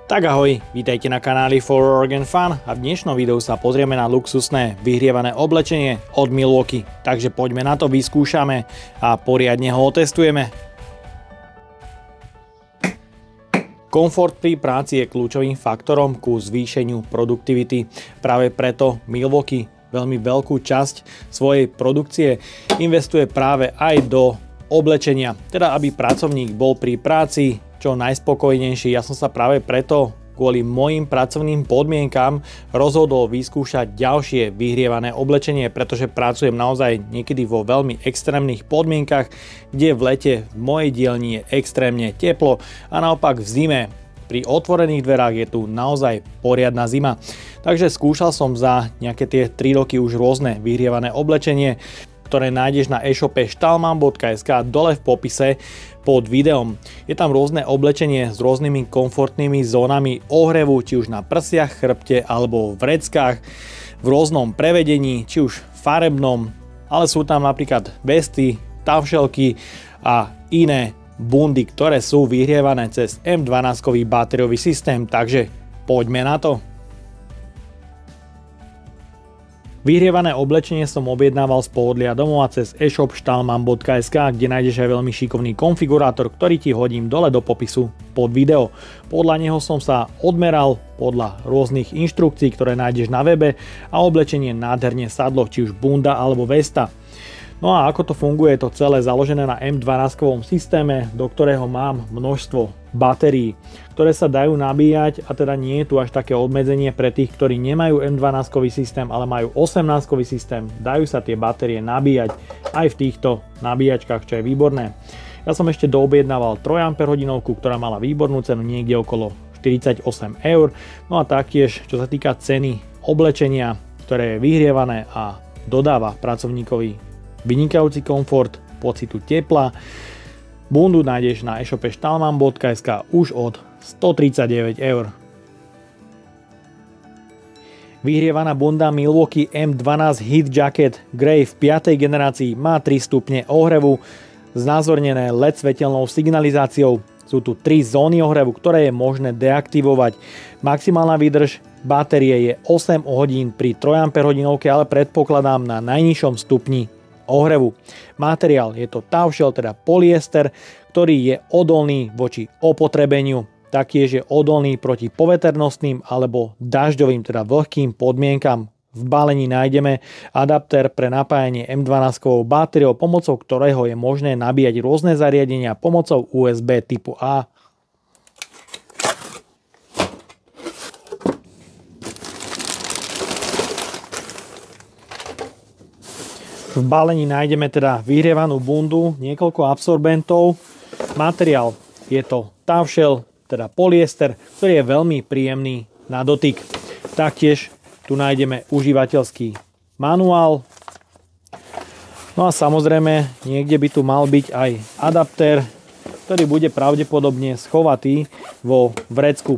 Tak ahoj, vítajte na kanáli For Organ Fun a v dnešnom videu sa pozrieme na luxusné vyhrievané oblečenie od Milwaukee. Takže poďme na to, vyskúšame a poriadne ho otestujeme. Komfort pri práci je kľúčovým faktorom ku zvýšeniu produktivity. Práve preto Milwaukee veľmi veľkú časť svojej produkcie investuje práve aj do oblečenia. Teda aby pracovník bol pri práci čo najspokojnejší. Ja som sa práve preto kvôli mojim pracovným podmienkam rozhodol vyskúšať ďalšie vyhrievané oblečenie, pretože pracujem naozaj niekedy vo veľmi extrémnych podmienkach, kde v lete v mojej dielni je extrémne teplo a naopak v zime pri otvorených dverách je tu naozaj poriadna zima. Takže skúšal som za nejaké tie 3 roky už rôzne vyhrievané oblečenie, ktoré nájdeš na e-shope stalman.sk dole v popise pod videom. Je tam rôzne oblečenie s rôznymi komfortnými zónami ohrevu, či už na prsiach, chrbte alebo v vreckách, v rôznom prevedení, či už farebnom, ale sú tam napríklad vesty, tavšelky a iné bundy, ktoré sú vyhrievané cez M12-kový batériový systém, takže poďme na to. Vyhrievané oblečenie som objednával z pohodlia domova cez e-shop stalman.sk, kde nájdeš aj veľmi šikovný konfigurátor, ktorý ti hodím dole do popisu pod video. Podľa neho som sa odmeral podľa rôznych inštrukcií, ktoré nájdeš na webe a oblečenie nádherne sadlo, či už bunda alebo vesta. No a ako to funguje, je to celé založené na M12-kovom systéme, do ktorého mám množstvo batérií, ktoré sa dajú nabíjať a teda nie je tu až také obmedzenie pre tých, ktorí nemajú M12-kový systém, ale majú 18-kový systém. Dajú sa tie batérie nabíjať aj v týchto nabíjačkách, čo je výborné. Ja som ešte doobjednával 3 Ah, ktorá mala výbornú cenu niekde okolo 48 €. No a taktiež, čo sa týka ceny oblečenia, ktoré je vyhrievané a dodáva pracovníkovi vynikajúci komfort, pocitu tepla. Bundu nájdeš na e-shope stalman.sk už od 139 €. Vyhrievaná bunda Milwaukee M12 Heat Jacket Grey v 5. generácii má 3 stupne ohrevu, znázornené LED svetelnou signalizáciou. Sú tu 3 zóny ohrevu, ktoré je možné deaktivovať. Maximálna výdrž batérie je 8 hodín pri 3 Ah, ale predpokladám na najnižšom stupni ohrevu. Materiál je to tavšel, teda polyester, ktorý je odolný voči opotrebeniu. Taktiež je odolný proti poveternostným alebo dažďovým, teda vlhkým podmienkam. V balení nájdeme adaptér pre napájanie M12-kovou batériou, pomocou ktorého je možné nabíjať rôzne zariadenia pomocou USB typu A. V balení nájdeme teda vyhrievanú bundu, niekoľko absorbentov. Materiál je to tavšel, teda polyester, ktorý je veľmi príjemný na dotyk. Taktiež tu nájdeme užívateľský manuál. No a samozrejme niekde by tu mal byť aj adaptér, ktorý bude pravdepodobne schovatý vo vrecku.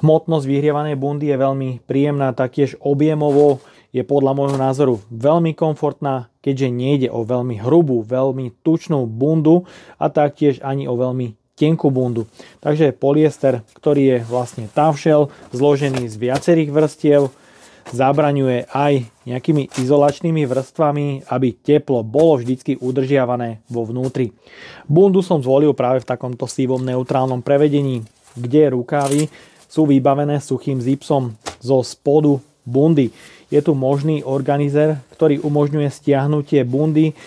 Hmotnosť vyhrievanej bundy je veľmi príjemná, taktiež objemovo je podľa môjho názoru veľmi komfortná, keďže nejde o veľmi hrubú, veľmi tučnú bundu a taktiež ani o veľmi tenkú bundu. Takže polyester, ktorý je vlastne tavšel, zložený z viacerých vrstiev, zabraňuje aj nejakými izolačnými vrstvami, aby teplo bolo vždycky udržiavané vo vnútri. Bundu som zvolil práve v takomto sivom neutrálnom prevedení, kde rukávy sú vybavené suchým zipsom zo spodu bundy. Je tu možný organizer, ktorý umožňuje stiahnutie bundy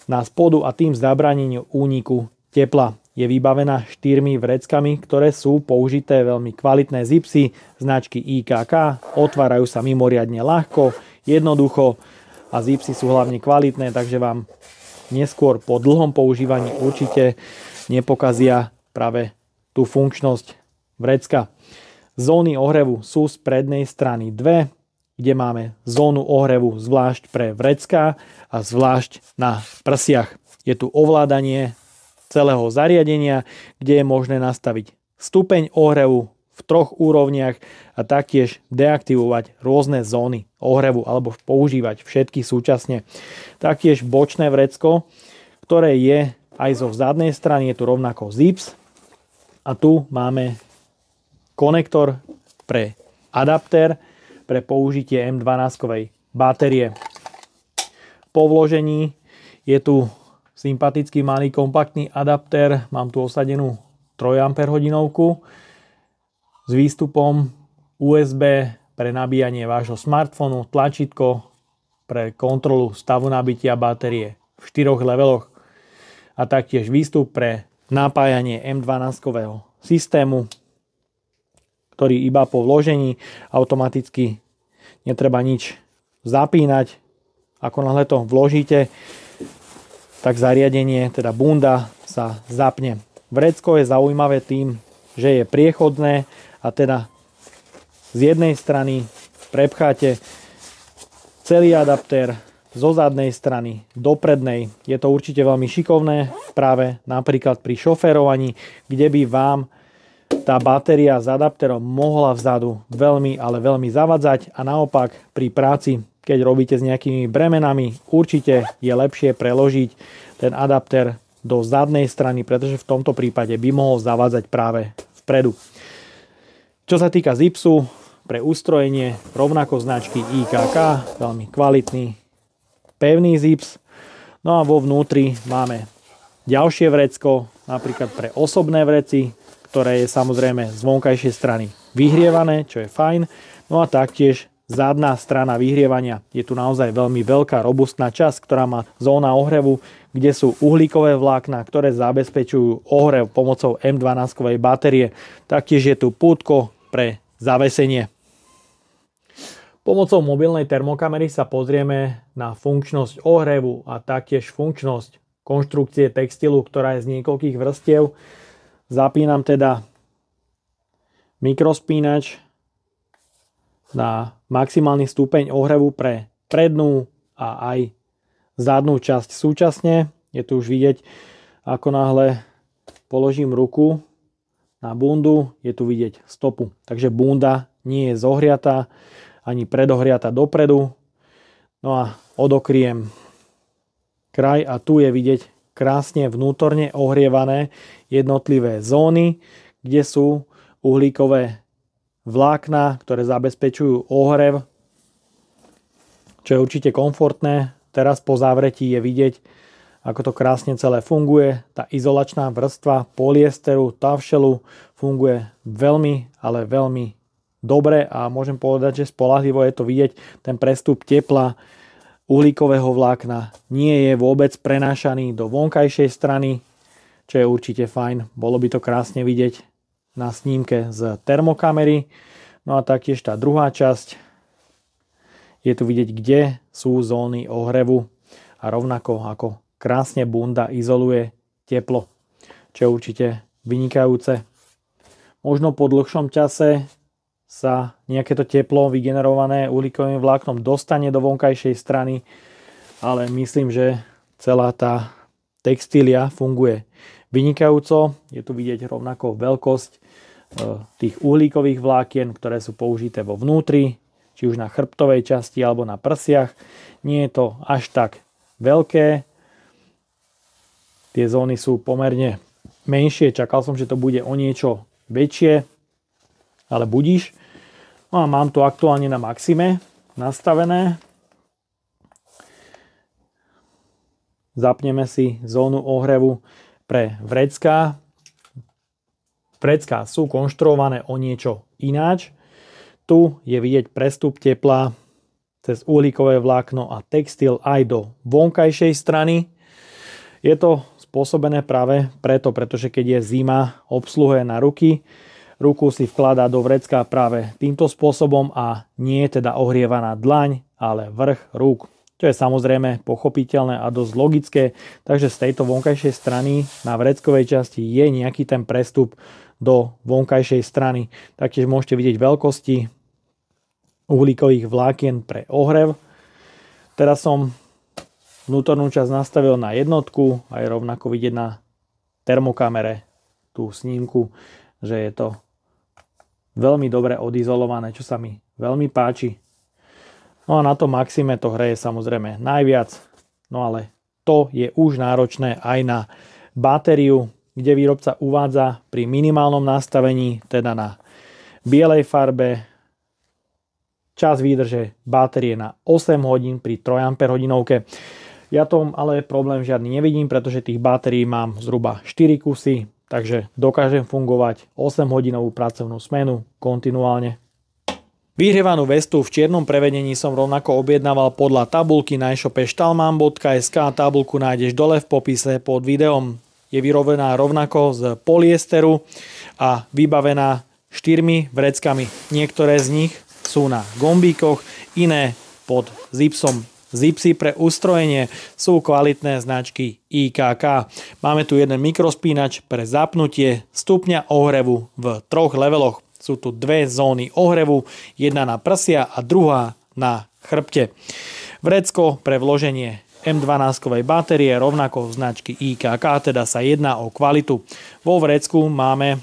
na spodu a tým zabráneniu úniku tepla. Je vybavená 4 vreckami, ktoré sú použité veľmi kvalitné zipsy značky IKK, otvárajú sa mimoriadne ľahko, jednoducho a zipsy sú hlavne kvalitné, takže vám neskôr po dlhom používaní určite nepokazia práve tú funkčnosť vrecka. Zóny ohrevu sú z prednej strany 2, kde máme zónu ohrevu zvlášť pre vrecká a zvlášť na prsiach. Je tu ovládanie celého zariadenia, kde je možné nastaviť stupeň ohrevu v 3 úrovniach a taktiež deaktivovať rôzne zóny ohrevu alebo používať všetky súčasne. Taktiež bočné vrecko, ktoré je aj zo zadnej strany, je tu rovnako zips a tu máme konektor pre adaptér pre použitie M12-kovej batérie. Po vložení je tu sympatický malý kompaktný adaptér. Mám tu osadenú 3 Ah s výstupom USB pre nabíjanie vášho smartfónu, tlačítko pre kontrolu stavu nabitia batérie v 4 leveloch a taktiež výstup pre napájanie M12-kového systému, ktorý iba po vložení automaticky netreba nič zapínať. Ako náhle to vložíte, tak zariadenie, teda bunda, sa zapne. Vrecko je zaujímavé tým, že je priechodné a teda z jednej strany prepcháte celý adaptér, zo zadnej strany do prednej. Je to určite veľmi šikovné práve napríklad pri šoférovaní, kde by vám tá batéria s adaptérom mohla vzadu veľmi, ale veľmi zavadzať a naopak pri práci, keď robíte s nejakými bremenami, určite je lepšie preložiť ten adaptér do zadnej strany, pretože v tomto prípade by mohol zavádzať práve vpredu. Čo sa týka zipsu, pre ustrojenie rovnako značky IKK, veľmi kvalitný, pevný zips. No a vo vnútri máme ďalšie vrecko, napríklad pre osobné vreci, ktoré je samozrejme z vonkajšej strany vyhrievané, čo je fajn. No a taktiež zadná strana vyhrievania. Je tu naozaj veľmi veľká, robustná časť, ktorá má zóna ohrevu, kde sú uhlíkové vlákna, ktoré zabezpečujú ohrev pomocou M12-kovej batérie. Taktiež je tu pútko pre zavesenie. Pomocou mobilnej termokamery sa pozrieme na funkčnosť ohrevu a taktiež funkčnosť konštrukcie textilu, ktorá je z niekoľkých vrstiev. Zapínam teda mikrospínač na maximálny stupeň ohrevu pre prednú a aj zadnú časť súčasne. Je tu už vidieť, ako náhle položím ruku na bundu, je tu vidieť stopu. Takže bunda nie je zohriatá ani predohriata dopredu. No a odokriem kraj a tu je vidieť krásne vnútorne ohrievané jednotlivé zóny, kde sú uhlíkové vlákna, ktoré zabezpečujú ohrev, čo je určite komfortné. Teraz po zavretí je vidieť, ako to krásne celé funguje. Tá izolačná vrstva polyesteru, tavšelu funguje veľmi, ale veľmi dobre a môžem povedať, že spoľahlivo je to vidieť. Ten prestup tepla uhlíkového vlákna nie je vôbec prenášaný do vonkajšej strany, čo je určite fajn. Bolo by to krásne vidieť na snímke z termokamery. No a taktiež tá druhá časť, je tu vidieť, kde sú zóny ohrevu a rovnako ako krásne bunda izoluje teplo, čo je určite vynikajúce. Možno po dlhšom čase sa nejaké to teplo vygenerované uhlíkovým vláknom dostane do vonkajšej strany, ale myslím, že celá tá textília funguje vynikajúco. Je tu vidieť rovnako veľkosť tých uhlíkových vlákien, ktoré sú použité vo vnútri, či už na chrbtovej časti alebo na prsiach. Nie je to až tak veľké. Tie zóny sú pomerne menšie. Čakal som, že to bude o niečo väčšie, ale budíš. No a mám to aktuálne na maxime nastavené. Zapneme si zónu ohrevu pre vrecká. Vrecká sú konštruované o niečo ináč. Tu je vidieť prestup tepla cez uhlíkové vlákno a textil aj do vonkajšej strany. Je to spôsobené práve preto, pretože keď je zima, obsluhuje na ruky. Ruku si vkladá do vrecka práve týmto spôsobom a nie je teda ohrievaná dlaň, ale vrch rúk. Čo je samozrejme pochopiteľné a dosť logické, takže z tejto vonkajšej strany na vreckovej časti je nejaký ten prestup do vonkajšej strany. Taktiež môžete vidieť veľkosti uhlíkových vlákien pre ohrev. Teraz som vnútornú časť nastavil na jednotku a je rovnako vidieť na termokamere tú snímku, že je to veľmi dobre odizolované, čo sa mi veľmi páči. No a na to maxime to hreje samozrejme najviac, no ale to je už náročné aj na batériu, kde výrobca uvádza pri minimálnom nastavení, teda na bielej farbe. Čas výdrže batérie na 8 hodín pri 3 Ah. Ja tom ale problém žiadny nevidím, pretože tých batérií mám zhruba 4 kusy, takže dokážem fungovať 8-hodinovú pracovnú smenu kontinuálne. Vyhrievanú vestu v čiernom prevedení som rovnako objednával podľa tabuľky na e-shope stalman.sk. Tabuľku nájdeš dole v popise pod videom. Je vyrobená rovnako z polyesteru a vybavená 4 vreckami. Niektoré z nich sú na gombíkoch, iné pod zipsom. Zipsy pre ustrojenie sú kvalitné značky IKK. Máme tu jeden mikrospínač pre zapnutie stupňa ohrevu v 3 leveloch. Sú tu 2 zóny ohrevu, jedna na prsia a druhá na chrbte. Vrecko pre vloženie M12-kovej batérie rovnako značky IKK, teda sa jedná o kvalitu. Vo vrecku máme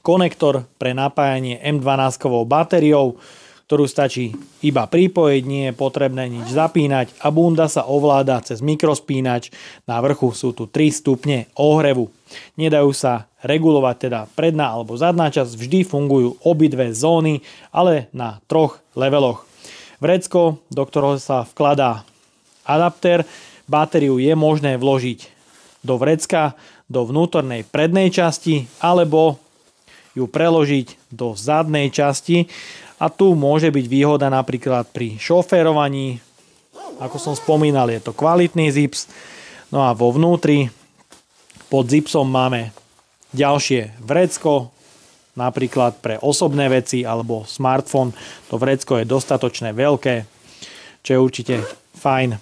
konektor pre napájanie M12-kovou batériou, ktorú stačí iba pripojiť, nie je potrebné nič zapínať a bunda sa ovláda cez mikrospínač. Na vrchu sú tu 3 stupne ohrevu. Nedajú sa regulovať teda predná alebo zadná časť, vždy fungujú obidve zóny, ale na 3 leveloch. Vrecko, do ktorého sa vkladá adaptér, batériu je možné vložiť do vrecka, do vnútornej prednej časti alebo ju preložiť do zadnej časti. A tu môže byť výhoda napríklad pri šoférovaní. Ako som spomínal, je to kvalitný zips. No a vo vnútri pod zipsom máme ďalšie vrecko, napríklad pre osobné veci alebo smartfón. To vrecko je dostatočne veľké, čo je určite fajn.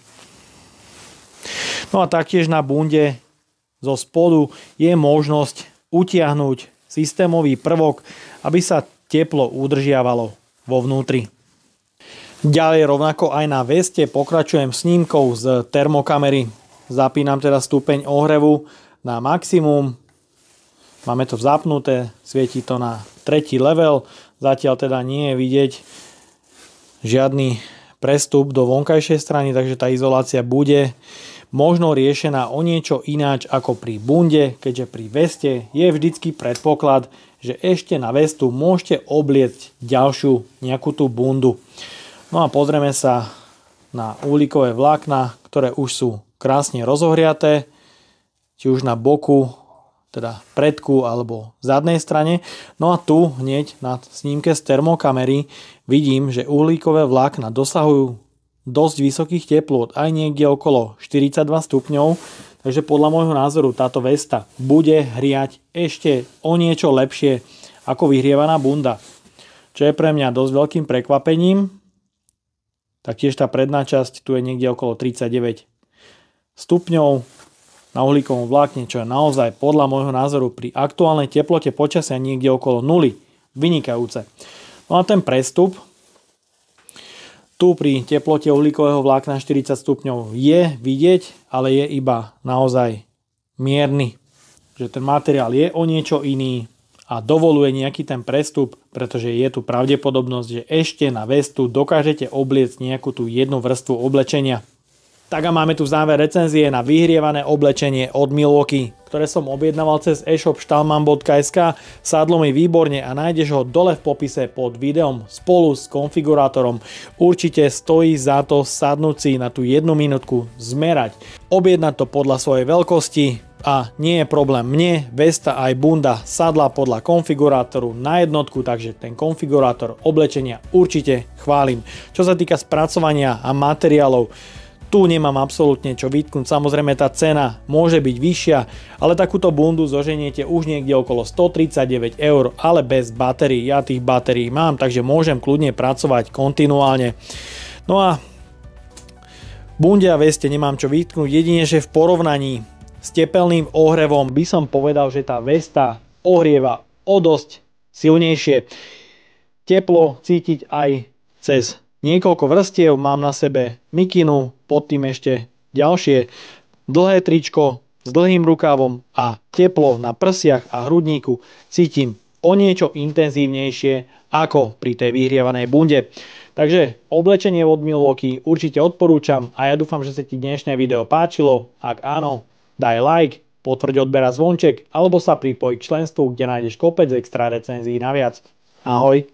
No a taktiež na bunde zo spodu je možnosť utiahnuť systémový prvok, aby sa teplo udržiavalo vo vnútri. Ďalej rovnako aj na veste pokračujem snímkou z termokamery. Zapínam teda stupeň ohrevu na maximum. Máme to zapnuté, svieti to na 3. level. Zatiaľ teda nie je vidieť žiadny prestup do vonkajšej strany, takže tá izolácia bude možno riešená o niečo ináč ako pri bunde, keďže pri veste je vždycky predpoklad, že ešte na vestu môžete obliecť ďalšiu nejakú tú bundu. No a pozrieme sa na uhlíkové vlákna, ktoré už sú krásne rozohriaté, či už na boku, teda predku alebo zadnej strane. No a tu hneď na snímke z termokamery vidím, že uhlíkové vlákna dosahujú dosť vysokých teplôt, aj niekde okolo 42 stupňov. Takže podľa môjho názoru táto vesta bude hriať ešte o niečo lepšie ako vyhrievaná bunda. Čo je pre mňa dosť veľkým prekvapením. Taktiež tá predná časť tu je niekde okolo 39 stupňov na uhlíkovom vlákne, čo je naozaj podľa môjho názoru pri aktuálnej teplote počasia niekde okolo 0. Vynikajúce. No a ten prestup tu pri teplote uhlíkového vlákna 40 stupňov je vidieť, ale je iba naozaj mierny. Že ten materiál je o niečo iný a dovoluje nejaký ten prestup, pretože je tu pravdepodobnosť, že ešte na vestu dokážete obliecť nejakú tú jednu vrstvu oblečenia. Tak a máme tu v záver recenzie na vyhrievané oblečenie od Milwaukee, ktoré som objednával cez e-shop stalman.sk. Sadlo mi výborne a nájdeš ho dole v popise pod videom spolu s konfigurátorom. Určite stojí za to sadnúť si na tú 1 minútku, zmerať, objednať to podľa svojej veľkosti a nie je problém mne, vesta aj bunda sadla podľa konfigurátoru na jednotku, takže ten konfigurátor oblečenia určite chválim. Čo sa týka spracovania a materiálov, tu nemám absolútne čo vytknúť, samozrejme tá cena môže byť vyššia, ale takúto bundu zoženiete už niekde okolo 139 €, ale bez batérií. Ja tých batérií mám, takže môžem kľudne pracovať kontinuálne. No a bunde a veste nemám čo vytknúť, jedine že v porovnaní s tepelným ohrevom by som povedal, že tá vesta ohrieva o dosť silnejšie. Teplo cítiť aj cez niekoľko vrstiev, mám na sebe mikinu, pod tým ešte ďalšie dlhé tričko s dlhým rukávom a teplo na prsiach a hrudníku cítim o niečo intenzívnejšie ako pri tej vyhrievanej bunde. Takže oblečenie od Milwaukee určite odporúčam a ja dúfam, že sa ti dnešné video páčilo. Ak áno, daj like, potvrď odber a zvonček alebo sa pripoj k členstvu, kde nájdeš kopec extra recenzií naviac. Ahoj.